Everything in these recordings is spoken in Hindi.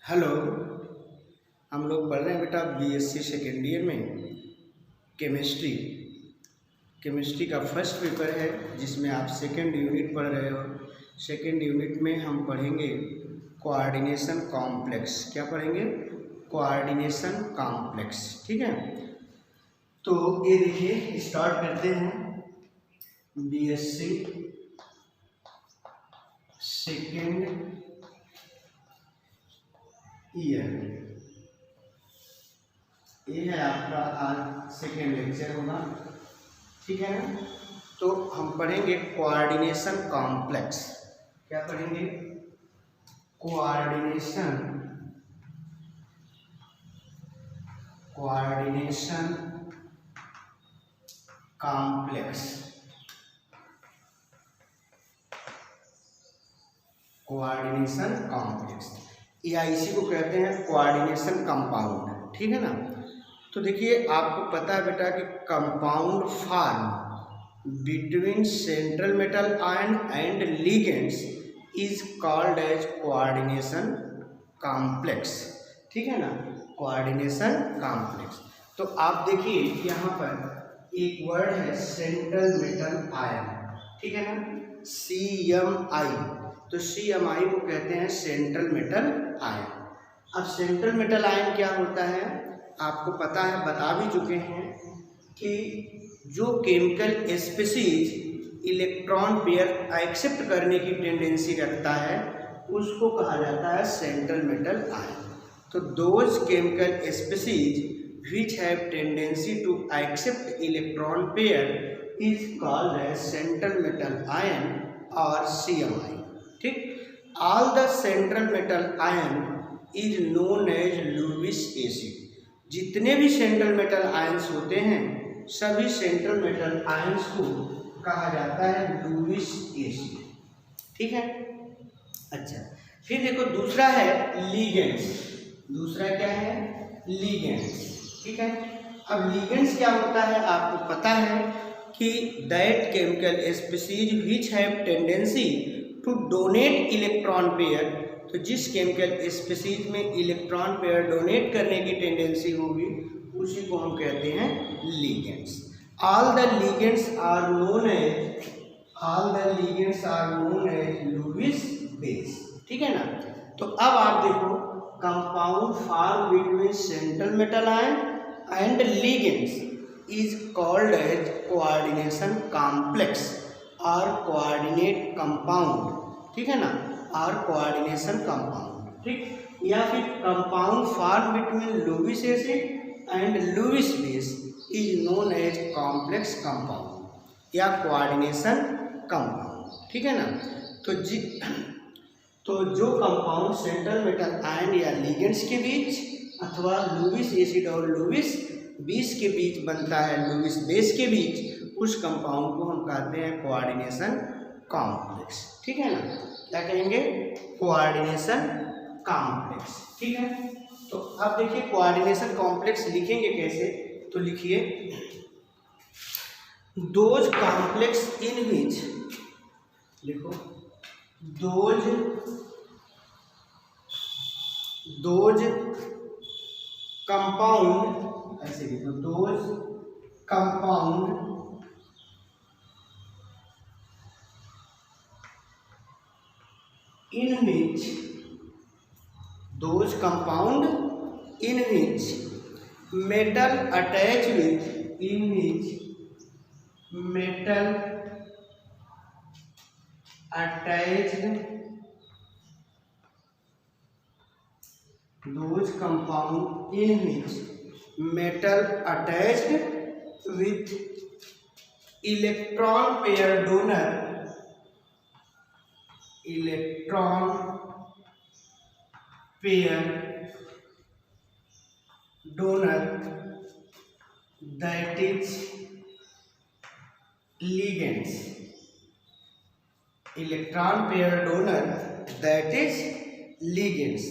हेलो। हम लोग पढ़ रहे हैं बेटा बीएससी सेकेंड ईयर में केमिस्ट्री। केमिस्ट्री का फर्स्ट पेपर है जिसमें आप सेकेंड यूनिट पढ़ रहे हो। सेकेंड यूनिट में हम पढ़ेंगे कोऑर्डिनेशन कॉम्प्लेक्स। क्या पढ़ेंगे? Coordination complex. ठीक है, तो ये देखिए स्टार्ट करते हैं। बीएससी सेकेंड ईयर, ये है आपका आज सेकेंड लेक्चर होगा। ठीक है ना, तो हम पढ़ेंगे कोऑर्डिनेशन कॉम्प्लेक्स। क्या पढ़ेंगे? Coordination complex. कोऑर्डिनेशन कॉम्प्लेक्स या इसी को कहते हैं कोऑर्डिनेशन कंपाउंड। ठीक है ना, तो देखिए आपको पता है बेटा कि compound form between central metal ion and ligands is called as coordination complex. ठीक है ना, कोऑर्डिनेशन कॉम्प्लेक्स। तो आप देखिए यहाँ पर एक वर्ड है सेंट्रल मेटल आयन। ठीक है ना, CMI। तो CMI को कहते हैं सेंट्रल मेटल आयन। अब सेंट्रल मेटल आयन क्या होता है आपको पता है, बता भी चुके हैं कि जो chemical species electron pair accept करने की टेंडेंसी रखता है उसको कहा जाता है सेंट्रल मेटल आयन। तो those chemical species which have tendency to accept electron pair is called as central metal ion और CMI। ठीक, all the central metal ion is known as Lewis acid. जितने भी सेंट्रल मेटल आयंस होते हैं सभी सेंट्रल मेटल आयंस को कहा जाता है लुईस एसिड। ठीक है, अच्छा फिर देखो दूसरा है लीगेंड्स। दूसरा क्या है? लीगेंड्स। ठीक है, अब लीगेंड्स क्या होता है आपको पता है कि that chemical species which have tendency to donate electron pair. तो जिस केमिकल स्पीशीज में इलेक्ट्रॉन पेयर डोनेट करने की टेंडेंसी होगी उसी को हम कहते हैं ligands. All the ligands are known as Lewis base. ठीक है ना, तो अब आप देखो compound form between central metal ion and ligands is called as coordination complex और कोऑर्डिनेट कंपाउंड। ठीक है ना, और कोऑर्डिनेशन कंपाउंड। ठीक, या फिर compound form between Lewis acid and Lewis base is known as complex compound या कोऑर्डिनेशन कंपाउंड। ठीक है ना, तो जो कंपाउंड सेंट्रल मेटल आयन या लिगेंड्स के बीच अथवा लुईस एसिड और लुईस बेस के बीच बनता है, लुईस बेस के बीच, उस कंपाउंड को हम कहते हैं कोऑर्डिनेशन कॉम्प्लेक्स। ठीक है ना, क्या कहेंगे? Coordination complex. ठीक है, तो अब देखिए कोऑर्डिनेशन कॉम्प्लेक्स लिखेंगे कैसे। तो लिखिए दोज कॉम्प्लेक्स इन विच, लिखो दोज कंपाउंड, ऐसे लिखो those compound in which those compound in which metal attach with metal attached, those compound in which metal attached with electron pair donor that is ligands. Electron pair donor that is ligands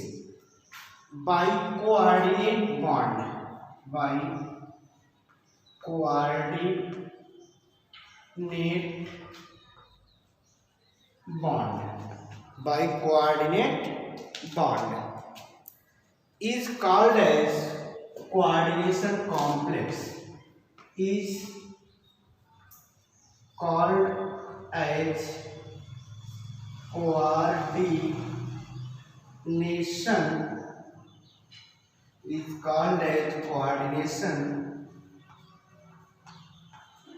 by coordinate bond, by coordinate bond is called as coordination complex, is called as coordination, is called as coordination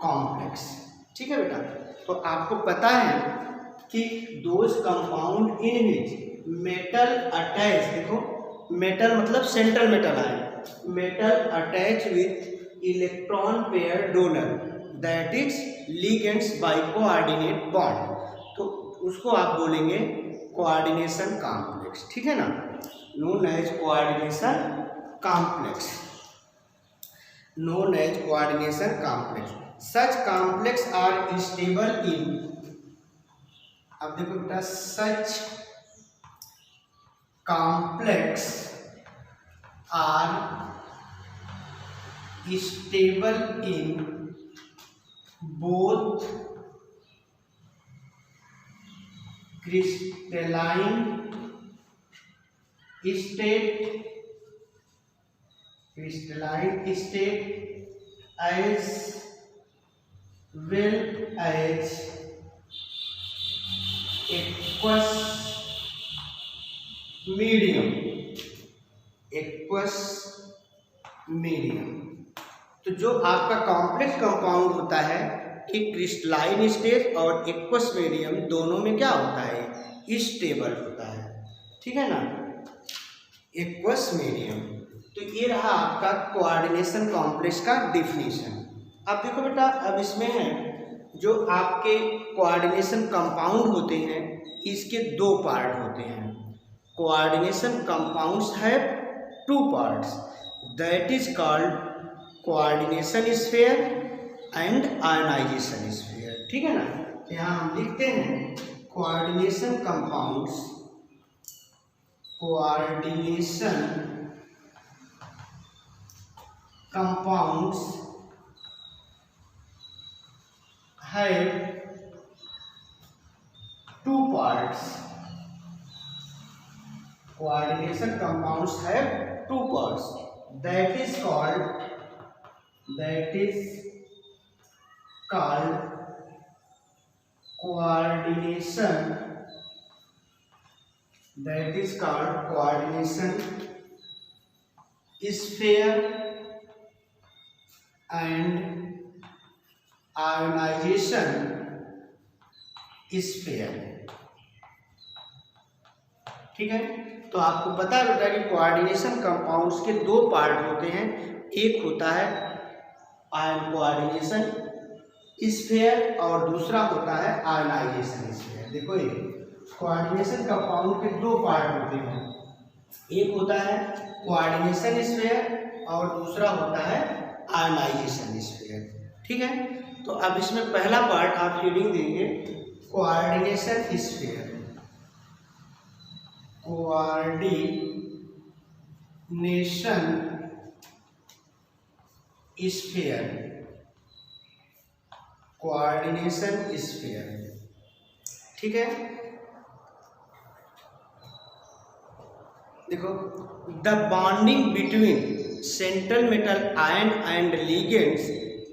complex। ठीक है बेटा, तो आपको पता है कि those compound in which metal attach, देखो मेटल मतलब central metal ion, metal attach with electron pair donor that is ligands by coordinate bond, तो उसको आप बोलेंगे कोऑर्डिनेशन कॉम्प्लेक्स। ठीक है ना, known as coordination complex, known as coordination complex. Such complex are stable in, अब देखो बेटा, such complex are stable in both crystalline state as well as aqueous medium, तो जो आपका कॉम्प्लेक्स कंपाउंड होता है एक क्रिस्टलाइन स्टेज और एक्वस मीडियम दोनों में क्या होता है, स्टेबल होता है। ठीक है ना, एक्वस मीडियम। तो ये रहा आपका कोऑर्डिनेशन कॉम्प्लेक्स का डिफिनीशन। अब देखो बेटा, अब इसमें है जो आपके कोऑर्डिनेशन कंपाउंड होते हैं इसके दो पार्ट होते हैं। Coordination compounds have two parts, that is called coordination sphere and ionization sphere. ठीक है ना, यहाँ हम लिखते हैं coordination compounds, coordination compounds have two parts, coordination compounds have two parts, that is called coordination, that is called coordination sphere and ionization sphere. ठीक है, तो आपको पता है बेटा कि कोऑर्डिनेशन कंपाउंड्स के दो पार्ट होते हैं, एक होता है आयन कोऑर्डिनेशन स्फीयर और दूसरा होता है आयोनाइजेशन स्फीयर। देखो ये कोऑर्डिनेशन कंपाउंड के दो पार्ट होते हैं, एक होता है कोऑर्डिनेशन स्फीयर और दूसरा होता है आयोनाइजेशन स्फीयर। ठीक है, तो अब इसमें पहला पार्ट आप रीडिंग देंगे coordination sphere, coordination sphere, coordination sphere. ठीक है, देखो the bonding between central metal ion and ligands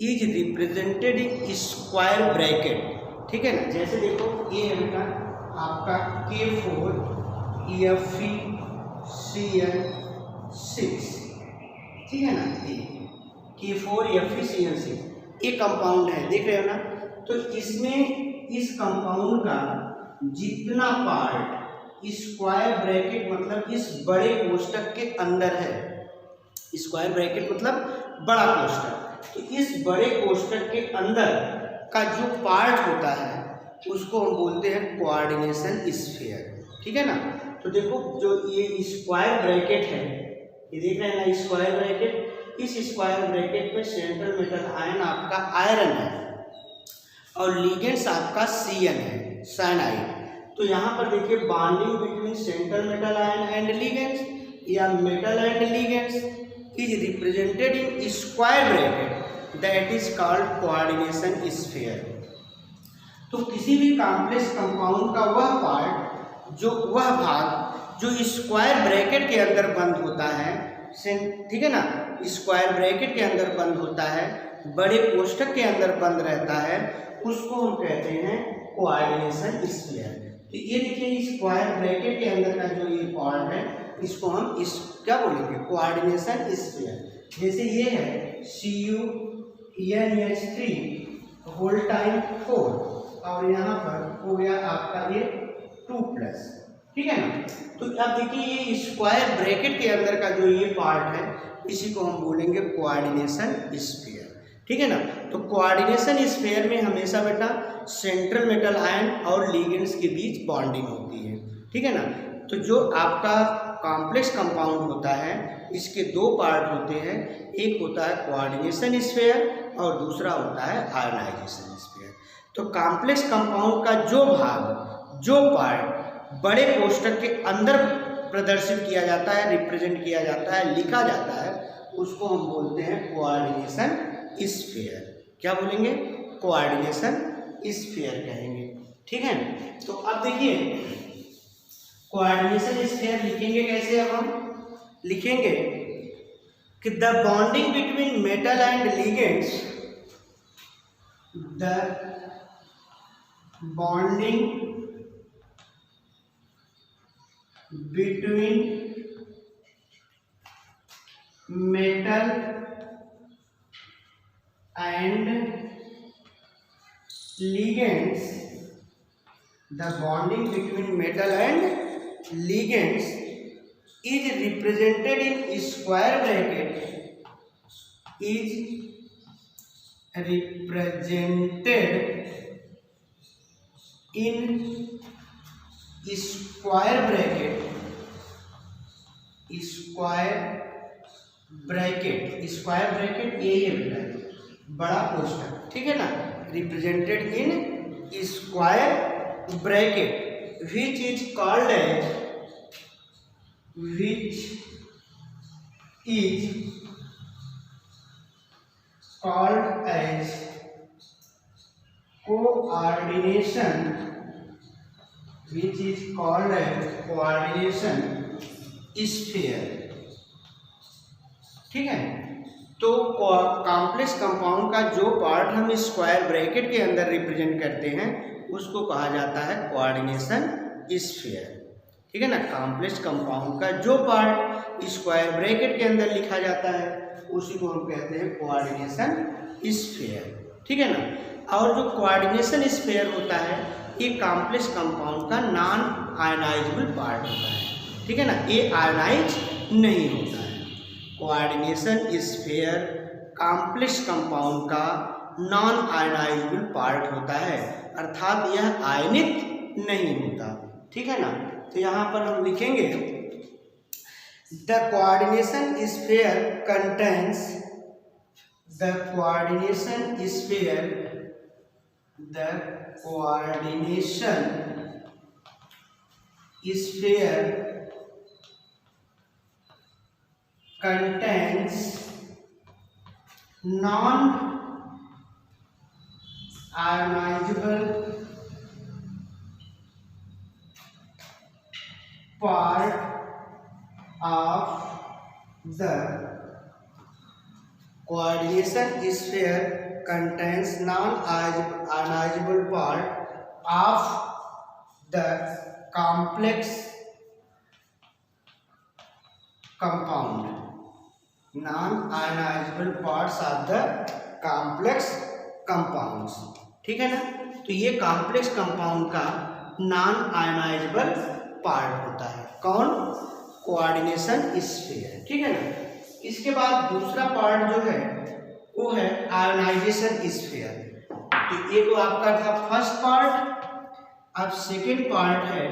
is represented in square bracket. ठीक है ना, जैसे देखो ये है बेटा आपका K4FeCN6, ठीक है ना, ये K4FeCN6 ये कंपाउंड है, देख रहे हो ना। तो इसमें इस कंपाउंड का जितना पार्ट स्क्वायर ब्रैकेट मतलब इस बड़े कोष्टक के अंदर है, स्क्वायर ब्रैकेट मतलब बड़ा कोष्टक, तो इस बड़े कोष्टक के अंदर का जो पार्ट होता है उसको हम बोलते हैं कोऑर्डिनेशन स्फीयर। ठीक है ना, तो देखो जो ये स्क्वायर ब्रैकेट है, ये देख रहे हैं ना स्क्वायर ब्रैकेट, इस स्क्वायर ब्रैकेट में सेंट्रल मेटल आयन आपका आयरन है और लिगेंड्स आपका Cn है, साइनाइड। तो यहाँ पर देखिए bonding between central metal ion and ligands या metal and ligands is represented in square bracket that is called coordination sphere। तो किसी भी कॉम्प्लेक्स कंपाउंड का वह पार्ट, जो वह भाग जो स्क्वायर ब्रैकेट के अंदर बंद होता है, ठीक है ना, स्क्वायर ब्रैकेट के अंदर बंद होता है, बड़े कोष्ठक के अंदर बंद रहता है, उसको हम कहते हैं कोऑर्डिनेशन स्फीयर। तो ये देखिए स्क्वायर ब्रैकेट के अंदर का जो ये पार्ट है, इसको हम इस क्या बोलेंगे, कोऑर्डिनेशन स्फीयर। जैसे ये है CuNH3 होल टाइम 4 और यहाँ पर हो गया आपका ये 2+, ठीक है ना। तो अब देखिए ये स्क्वायर ब्रैकेट के अंदर का जो ये पार्ट है, इसी को हम बोलेंगे कोऑर्डिनेशन स्फीयर, ठीक है ना। तो कोऑर्डिनेशन स्फीयर में हमेशा बेटा सेंट्रल मेटल आयन और लिगेंड्स के बीच बॉन्डिंग होती है, ठीक है ना। तो जो आपका कॉम्प्लेक्स कंपाउंड होता है, इसके दो पार्ट होते हैं, एक होता है कोऑर्डिनेशन स्फीयर और दूसरा होता है आयनाइजेशन स्फीयर। तो कॉम्प्लेक्स कंपाउंड का जो भाग, जो पार्ट बड़े कोष्ठक के अंदर प्रदर्शित किया जाता है, रिप्रेजेंट किया जाता है, लिखा जाता है, उसको हम बोलते हैं कोऑर्डिनेशन स्फीयर। क्या बोलेंगे, कोऑर्डिनेशन स्फीयर कहेंगे, ठीक है। तो अब देखिए कोऑर्डिनेशन स्फीयर लिखेंगे कैसे, अब हम लिखेंगे कि the bonding between metal and ligands, the bonding between metal and ligands, the bonding between metal and ligands is represented in square bracket, is represented in square bracket, square bracket यही है बेटा, बड़ा कोष्ठक, ठीक है ना, represented in square bracket which is called as coordination, which is called as coordination sphere, ठीक है। तो कॉम्प्लेक्स कंपाउंड का जो पार्ट हम स्क्वायर ब्रैकेट के अंदर रिप्रेजेंट करते हैं, उसको कहा जाता है कोऑर्डिनेशन स्फीयर, ठीक है ना। कॉम्प्लेक्स कंपाउंड का जो पार्ट स्क्वायर ब्रैकेट के अंदर लिखा जाता है, उसी को हम कहते हैं कोऑर्डिनेशन स्फीयर, ठीक है ना। और जो कोऑर्डिनेशन स्फीयर होता है, ये कॉम्प्लेक्स कंपाउंड का नॉन आयनाइजेबल पार्ट होता है, ठीक है ना, ये आयनाइज नहीं होता है। कोऑर्डिनेशन स्फीयर कॉम्प्लेक्स कंपाउंड का नॉन आयनाइजेबल पार्ट होता है, अर्थात यह आयनित नहीं होता, ठीक है ना। तो यहाँ पर हम लिखेंगे the coordination sphere contains, the coordination sphere, the coordination sphere contains non-ionizable part of the coordination sphere contains non-ionizable part of the complex compound, non-ionizable parts of the complex compounds, ठीक है ना। तो ये कॉम्प्लेक्स कंपाउंड का नॉन आयनाइजेबल पार्ट होता है, कौन, कोऑर्डिनेशन स्फीयर, ठीक है ना। इसके बाद दूसरा पार्ट जो है वो है आयनाइजेशन स्फीयर। तो ये तो आपका था फर्स्ट पार्ट, अब सेकेंड पार्ट है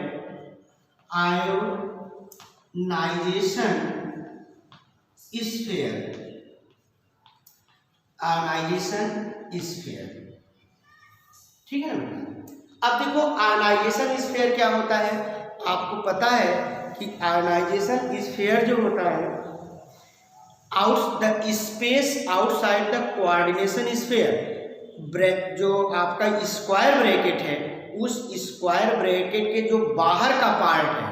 आयोनाइजेशन स्फीयर, आयनाइजेशन स्फीयर, ठीक है ना। अब देखो आयनाइजेशन स्फीयर क्या होता है, आपको पता है कि आयनाइजेशन स्फीयर जो होता है, the space outside the coordination sphere, जो आपका स्क्वायर ब्रैकेट है, उस स्क्वायर ब्रैकेट के जो बाहर का पार्ट है,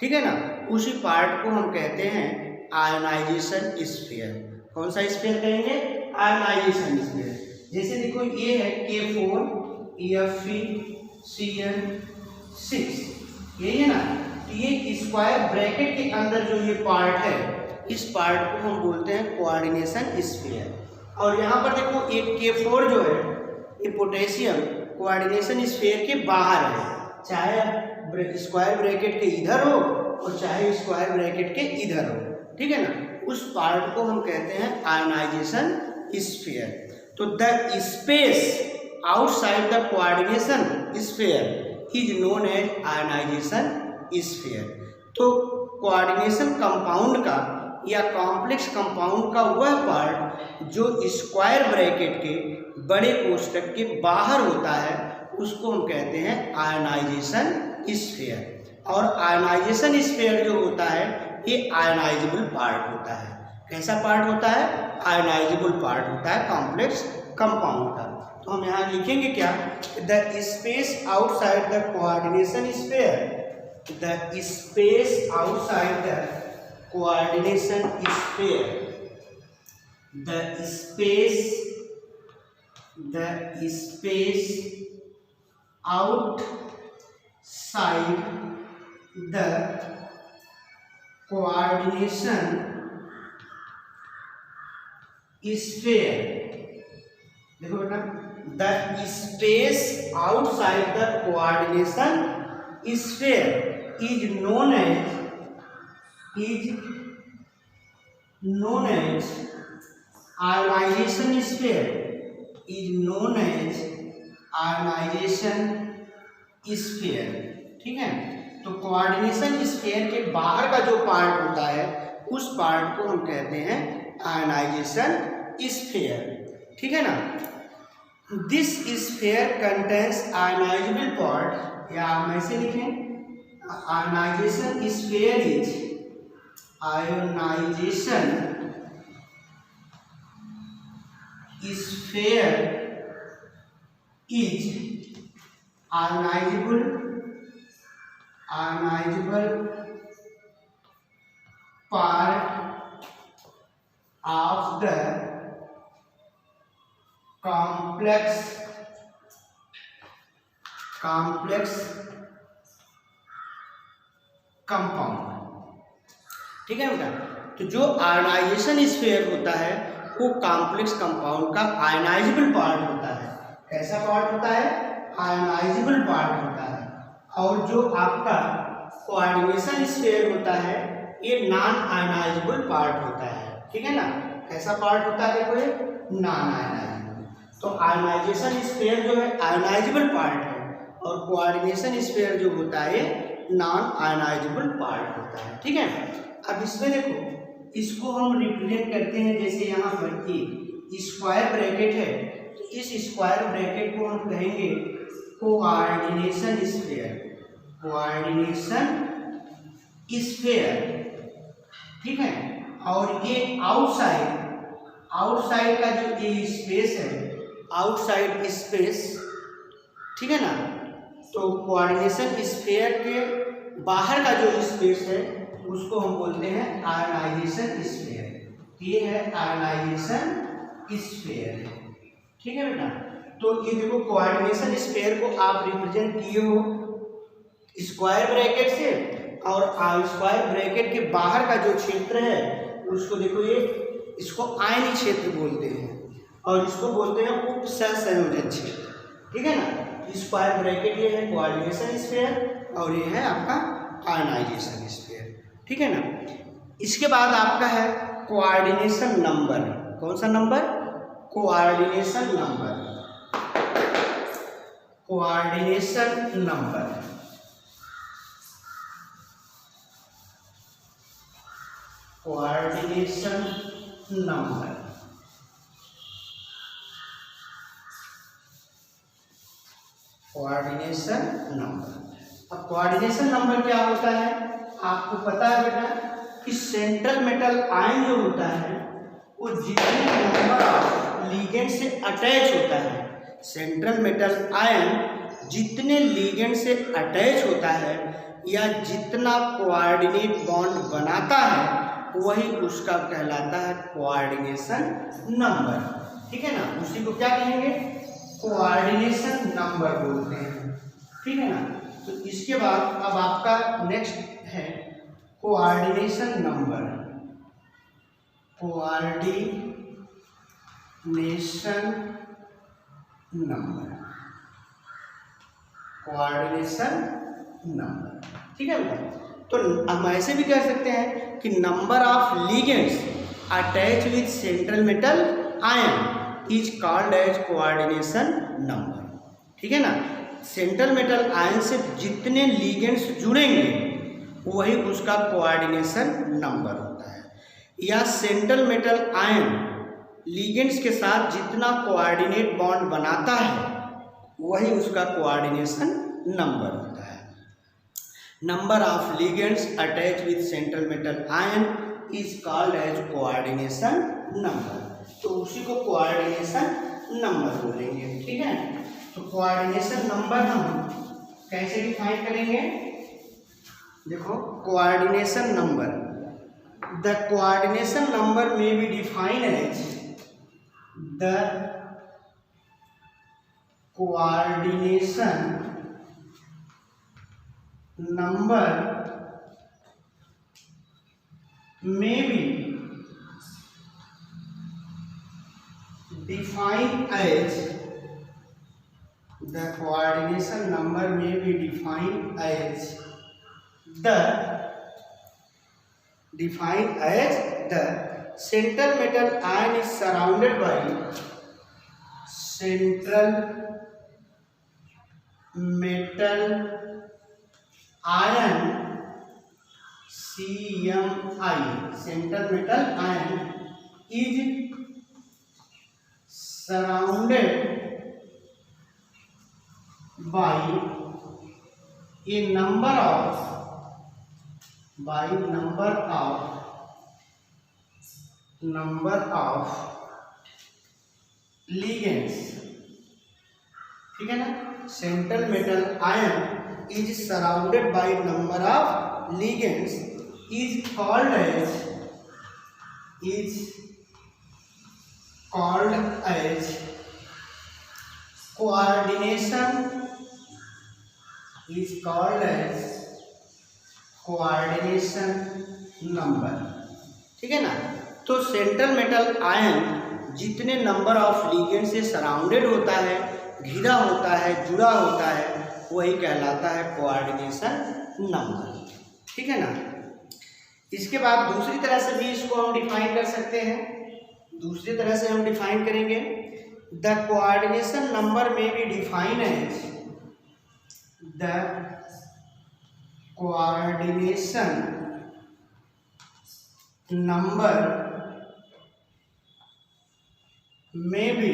ठीक है ना, उसी पार्ट को हम कहते हैं आयनाइजेशन स्फीयर। कौन सा स्फीयर कहेंगे? Ionization sphere. जैसे देखो ये है K4 Fe(Cn)6, यही है ना। तो ये स्क्वायर ब्रैकेट के अंदर जो ये पार्ट है, इस पार्ट को हम बोलते हैं कोऑर्डिनेशन स्फीयर। और यहाँ पर देखो एक K4 जो है ये पोटेशियम कोऑर्डिनेशन स्फीयर के बाहर है, चाहे स्क्वायर ब्रैकेट के इधर हो और चाहे स्क्वायर ब्रैकेट के इधर हो, ठीक है ना। उस पार्ट को हम कहते हैं आयनाइजेशन स्फीयर। तो the space outside the coordination sphere is known as ionization sphere. तो कोऑर्डिनेशन कंपाउंड का या कॉम्प्लेक्स कंपाउंड का वह पार्ट जो स्क्वायर ब्रैकेट के बड़े कोष्ठक के बाहर होता है, उसको हम कहते हैं आयनाइजेशन स्फीयर। और आयनाइजेशन स्फीयर जो होता है ये आयनाइजेबल पार्ट होता है। कैसा पार्ट होता है? आयनाइजेबल पार्ट होता है कॉम्प्लेक्स कंपाउंड का। तो हम यहाँ लिखेंगे क्या? The space outside the coordination sphere, the space outside the coordination sphere, the space outside the coordination sphere। देखो बेटा, the space outside the coordination sphere is known as ionization sphere, is known as ionization sphere, ठीक है। तो कोऑर्डिनेशन स्फीयर के बाहर का जो पार्ट होता है उस पार्ट को हम कहते हैं आयनाइजेशन स्फीयर, ठीक है ना। This sphere contains ionizable part, या हम ऐसे लिखें ionization sphere is ionization sphere is ionizable part of the complex compound, ठीक है बेटा। तो जो आयनाइजेशन स्फीयर होता है वो कॉम्प्लेक्स कंपाउंड का आयनाइजेबल पार्ट होता है। कैसा पार्ट होता है? आयनाइजेबल पार्ट होता है। और जो आपका कोऑर्डिनेशन स्फीयर होता है ये नॉन आयनाइजेबल पार्ट होता है, ठीक है ना। कैसा पार्ट होता है? देखो ये नॉन आयनाइजेबल। तो आयनाइजेशन स्फीयर जो है आयनाइजेबल पार्ट है और कोऑर्डिनेशन स्फीयर जो होता है नॉन आयनाइजेबल पार्ट होता है, ठीक है। अब इसमें देखो इसको हम रिप्रेजेंट करते हैं, जैसे यहाँ पर एक स्क्वायर ब्रैकेट है, तो इस स्क्वायर ब्रैकेट को हम कहेंगे कोऑर्डिनेशन स्फीयर, कोऑर्डिनेशन स्फीयर, ठीक है। और ये आउटसाइड का जो ये स्पेस है, आउटसाइड स्पेस, ठीक है ना। तो कोऑर्डिनेशन स्फीयर के बाहर का जो स्पेस है उसको हम बोलते हैं आयनाइजेशन स्फीयर। ये है आयनाइजेशन स्फीयर, ठीक है बेटा। तो ये देखो कोऑर्डिनेशन स्फीयर को आप रिप्रेजेंट किए हो स्क्वायर ब्रैकेट से, और स्क्वायर ब्रैकेट के बाहर का जो क्षेत्र है उसको देखो ये इसको आयनी क्षेत्र बोलते हैं और इसको बोलते हैं उपसंयोजन क्षेत्र, ठीक है ना। स्क्वायर ब्रैकेट ये है कोऑर्डिनेशन स्फीयर और ये है आपका आयनाइजेशन स्फीयर, ठीक है ना। इसके बाद आपका है कोऑर्डिनेशन नंबर। कौन सा number? Coordination number, coordination number, coordination number. Coordination number. अब कोऑर्डिनेशन नंबर क्या होता है? आपको पता है बेटा कि सेंट्रल मेटल आयन जो होता है वो जितने नंबर ऑफ लिगेंड से अटैच होता है, सेंट्रल मेटल आयन जितने लिगेंड से अटैच होता है या जितना कोऑर्डिनेट बॉन्ड बनाता है वही उसका कहलाता है कोऑर्डिनेशन नंबर। ठीक है ना, उसी को क्या कहेंगे, कोऑर्डिनेशन नंबर बोलते हैं। ठीक है ना, तो इसके बाद अब आपका नेक्स्ट है coordination number. Coordination number, coordination number. ठीक है बेटा, तो हम ऐसे भी कह सकते हैं कि number of ligands attach with central metal ion is called as coordination number. ठीक है ना, सेंट्रल मेटल आयन से जितने लिगेंड्स जुड़ेंगे वही उसका कोऑर्डिनेशन नंबर होता है, या सेंट्रल मेटल आयन लिगेंड्स के साथ जितना कोऑर्डिनेट बॉन्ड बनाता है वही उसका कोऑर्डिनेशन नंबर होता है। Number of ligands attach with central metal ion is called as coordination number, तो उसी को कोऑर्डिनेशन नंबर बोलेंगे। ठीक है, तो कोऑर्डिनेशन नंबर हम कैसे डिफाइन करेंगे, देखो coordination number, the coordination number may be defined as the coordination number may be defined as the coordination number may be defined as the central metal ion is surrounded by central metal ion CMI, central metal ion is surrounded by a number of ligands। ठीक है ना, central metal ion is surrounded by number of ligands is called as coordination number. ठीक है ना, तो सेंट्रल मेटल आयन जितने नंबर ऑफ लिगेंड से सराउंडेड होता है, घिरा होता है, जुड़ा होता है, वही कहलाता है कोऑर्डिनेशन नंबर। ठीक है ना, इसके बाद दूसरी तरह से भी इसको हम डिफाइन कर सकते हैं। दूसरी तरह से हम डिफाइन करेंगे, the coordination number may be defined as the coordination number may be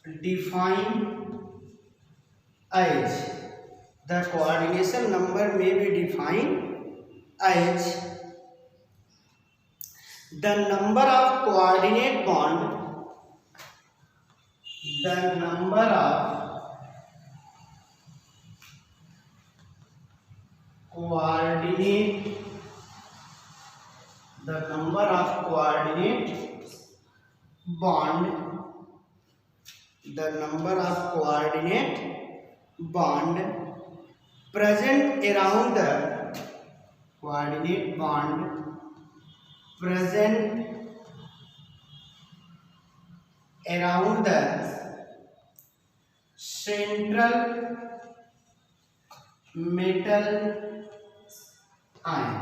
defined as the coordination number may be defined as the number of coordinate bond, the number of coordinate bond, the number of coordinate bond present around the coordinate bond present around the central metal ion,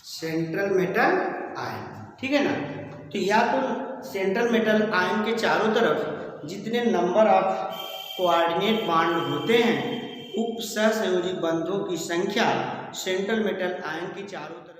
central metal ion. ठीक है ना, तो या तो सेंट्रल मेटल आयन के चारों तरफ जितने नंबर ऑफ कोऑर्डिनेट बॉन्ड होते हैं, उप सहसंयोजी बंधों की संख्या सेंट्रल मेटल आयन की चारों तरफ